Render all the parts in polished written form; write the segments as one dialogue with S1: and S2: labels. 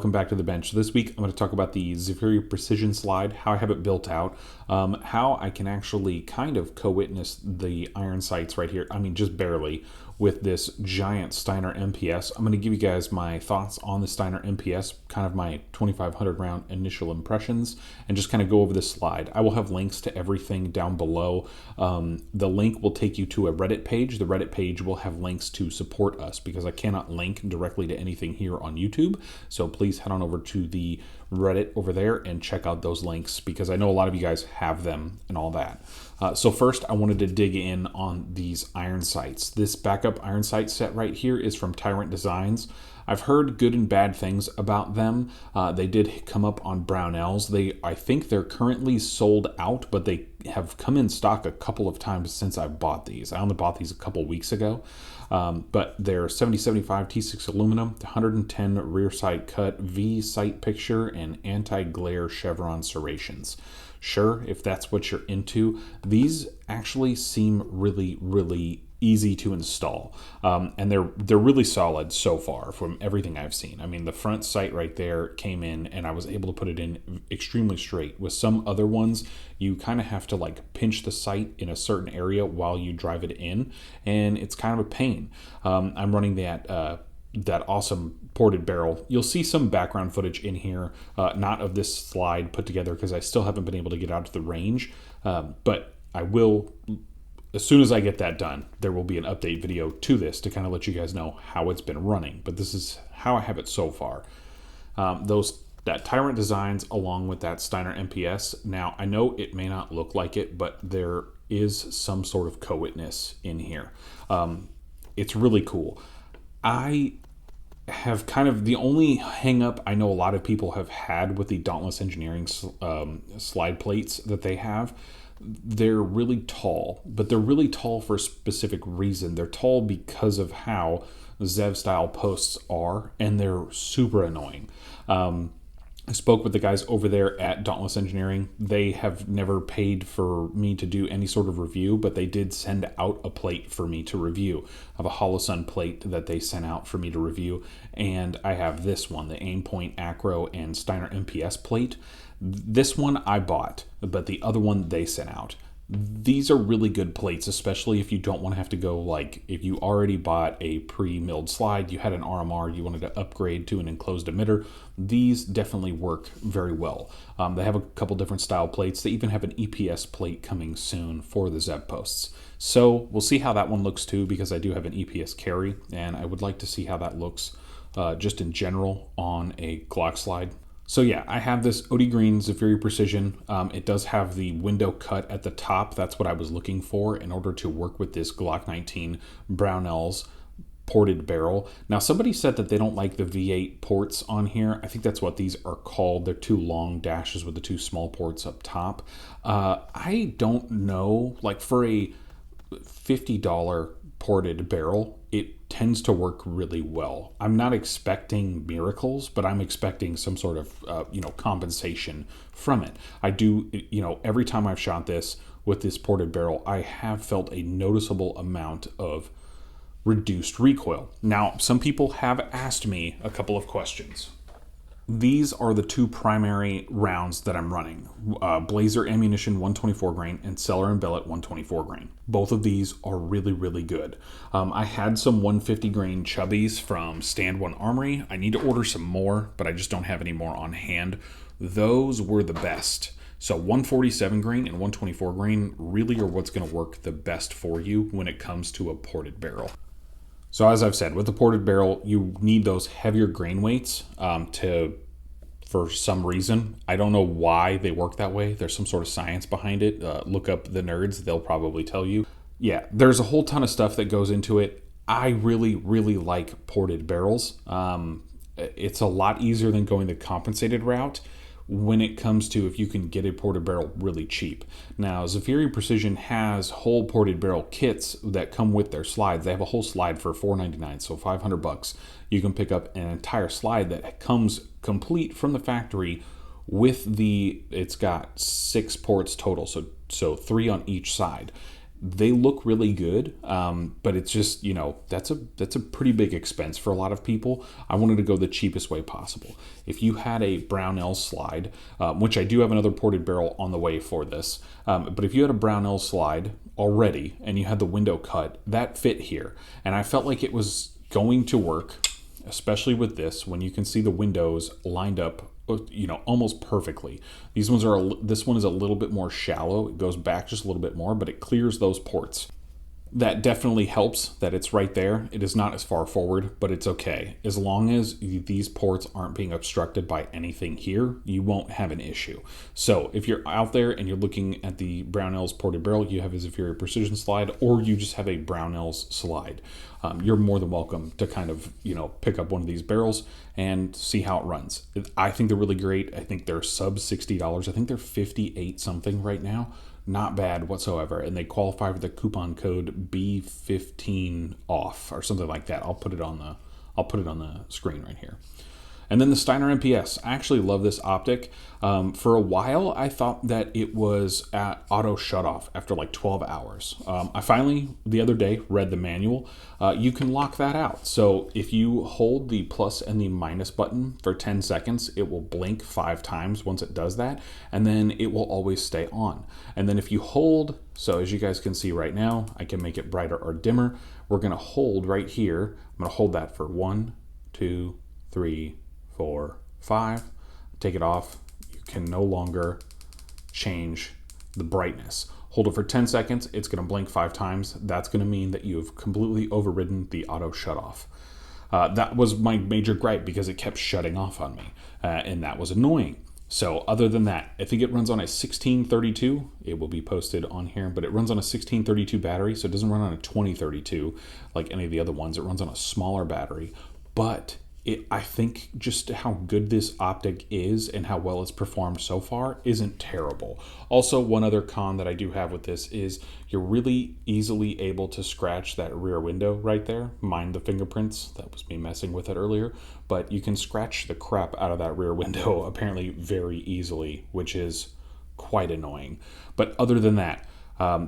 S1: welcome back to the bench. This week I'm going to talk about the Zaffiri Precision Slide, how I have it built out, how I can actually kind of co-witness the iron sights right here, I mean just barely, with this giant Steiner MPS. I'm going to give you guys my thoughts on the Steiner MPS, kind of my 2500 round initial impressions, and just kind of go over this slide. I will have links to everything down below. The link will take you to a Reddit page. The Reddit page will have links to support us because I cannot link directly to anything here on YouTube. So please head on over to the Reddit over there and check out those links because I know a lot of you guys have them and all that. So first I wanted to dig in on these iron sights. This backup iron sight set right here is from Tyrant Designs. I've heard good and bad things about them. They did come up on Brownells. I think they're currently sold out, but they have come in stock a couple of times since I bought these. I only bought these a couple weeks ago. But they're 7075 T6 aluminum, 110 rear sight cut, V sight picture, and anti-glare chevron serrations. Sure, if that's what you're into, these actually seem really, really easy to install, and they're really solid so far from everything I've seen. I mean, the front sight right there came in and I was able to put it in extremely straight. With some other ones, you kind of have to like pinch the sight in a certain area while you drive it in, and it's kind of a pain. I'm running that awesome ported barrel. You'll see some background footage in here, not of this slide put together because I still haven't been able to get out to the range, but I will. As soon as I get that done, there will be an update video to this to kind of let you guys know how it's been running. But this is how I have it so far. That Tyrant Designs along with that Steiner MPS. Now, I know it may not look like it, but there is some sort of co-witness in here. It's really cool. I have kind of the only hang up I know a lot of people have had with the Dauntless engineering slide plates that they have. They're really tall, but they're really tall for a specific reason. They're tall because of how Zev style posts are, and they're super annoying. I spoke with the guys over there at Dauntless Engineering. They have never paid for me to do any sort of review, but they did send out a plate for me to review. I have a Holosun plate that they sent out for me to review, and I have this one, the Aimpoint Acro and Steiner MPS plate. This one I bought, but the other one they sent out. These are really good plates, especially if you don't want to have to go, like, if you already bought a pre-milled slide, you had an RMR, you wanted to upgrade to an enclosed emitter, these definitely work very well. They have a couple different style plates. They even have an EPS plate coming soon for the Zev posts. So we'll see how that one looks too, because I do have an EPS carry, and I would like to see how that looks just in general on a Glock slide. So yeah, I have this OD Green Zaffiri Precision. It does have the window cut at the top. That's what I was looking for in order to work with this Glock 19 Brownells ported barrel. Now, somebody said that they don't like the V8 ports on here. I think that's what these are called. They're two long dashes with the two small ports up top. I don't know, like for a $50 ported barrel, it tends to work really well. I'm not expecting miracles, but I'm expecting some sort of compensation from it. I do, every time I've shot this with this ported barrel, I have felt a noticeable amount of reduced recoil. Now, some people have asked me a couple of questions. These are the two primary rounds that I'm running. Blazer Ammunition 124 grain and Cellar and Bellet 124 grain. Both of these are really, really good. I had some 150 grain chubbies from Stand One Armory. I need to order some more, but I just don't have any more on hand. Those were the best. So 147 grain and 124 grain really are what's going to work the best for you when it comes to a ported barrel. So as I've said, with the ported barrel, you need those heavier grain weights for some reason. I don't know why they work that way. There's some sort of science behind it. Look up the nerds. They'll probably tell you. Yeah, there's a whole ton of stuff that goes into it. I really, really like ported barrels. It's a lot easier than going the compensated route when it comes to if you can get a ported barrel really cheap. Now, Zaffiri Precision has whole ported barrel kits that come with their slides. They have a whole slide for $4.99, so $500. You can pick up an entire slide that comes complete from the factory with it's got 6 ports total, so 3 on each side. They look really good, but it's just, you know, that's a pretty big expense for a lot of people. I wanted to go the cheapest way possible. If you had a Brownells slide, which I do have another ported barrel on the way for this, but if you had a Brownells slide already and you had the window cut, that fit here. And I felt like it was going to work, especially with this, when you can see the windows lined up, you know, almost perfectly. These ones are, this one is a little bit more shallow. It goes back just a little bit more, but it clears those ports. That definitely helps that it's right there. It is not as far forward, but it's okay. As long as these ports aren't being obstructed by anything here, you won't have an issue. So if you're out there and you're looking at the Brownells ported barrel, you have a Zaffiri precision slide, or you just have a Brownells slide, you're more than welcome to kind of, you know, pick up one of these barrels and see how it runs. I think they're really great. I think they're sub $60. I think they're 58 something right now. Not bad whatsoever, and they qualify for the coupon code B15 off or something like that. I'll put it on the screen right here. And then the Steiner MPS. I actually love this optic. For a while, I thought that it was at auto shutoff after like 12 hours. I finally, the other day, read the manual. You can lock that out. So if you hold the plus and the minus button for 10 seconds, it will blink 5 times once it does that, and then it will always stay on. And then if you hold, so as you guys can see right now, I can make it brighter or dimmer. We're gonna hold right here. I'm gonna hold that for 1, 2, 3, 4, 5. Take it off. You can no longer change the brightness. Hold it for 10 seconds. It's going to blink 5 times. That's going to mean that you have completely overridden the auto shut off. That was my major gripe because it kept shutting off on me, and that was annoying. So other than that, I think it runs on a 1632. It will be posted on here, but it runs on a 1632 battery, so it doesn't run on a 2032 like any of the other ones. It runs on a smaller battery, but I think just how good this optic is and how well it's performed so far isn't terrible. Also, one other con that I do have with this is you're really easily able to scratch that rear window right there. Mind the fingerprints. That was me messing with it earlier. But you can scratch the crap out of that rear window apparently very easily, which is quite annoying. But other than that,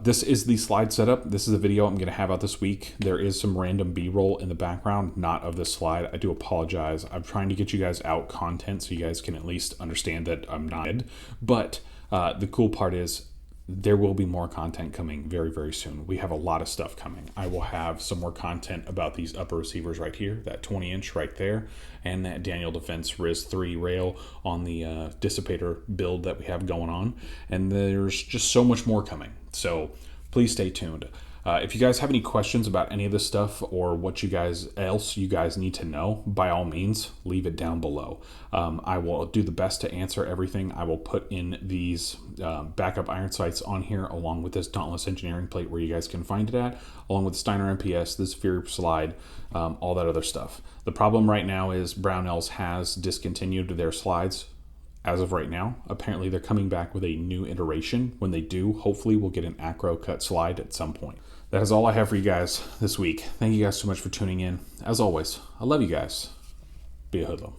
S1: this is the slide setup. This is a video I'm going to have out this week. There is some random B-roll in the background, not of this slide. I do apologize. I'm trying to get you guys out content so you guys can at least understand that I'm not dead. But the cool part is there will be more content coming very, very soon. We have a lot of stuff coming. I will have some more content about these upper receivers right here, that 20-inch right there, and that Daniel Defense Riz 3 rail on the dissipator build that we have going on. And there's just so much more coming. So please stay tuned. If you guys have any questions about any of this stuff or what you guys need to know, by all means, leave it down below. I will do the best to answer everything. I will put in these backup iron sights on here along with this Dauntless engineering plate where you guys can find it at, along with the Steiner MPS, this Zaffiri slide, all that other stuff. The problem right now is Brownells has discontinued their slides. As of right now, apparently they're coming back with a new iteration. When they do, hopefully we'll get an acro cut slide at some point. That is all I have for you guys this week. Thank you guys so much for tuning in. As always, I love you guys. Be a hoodlum.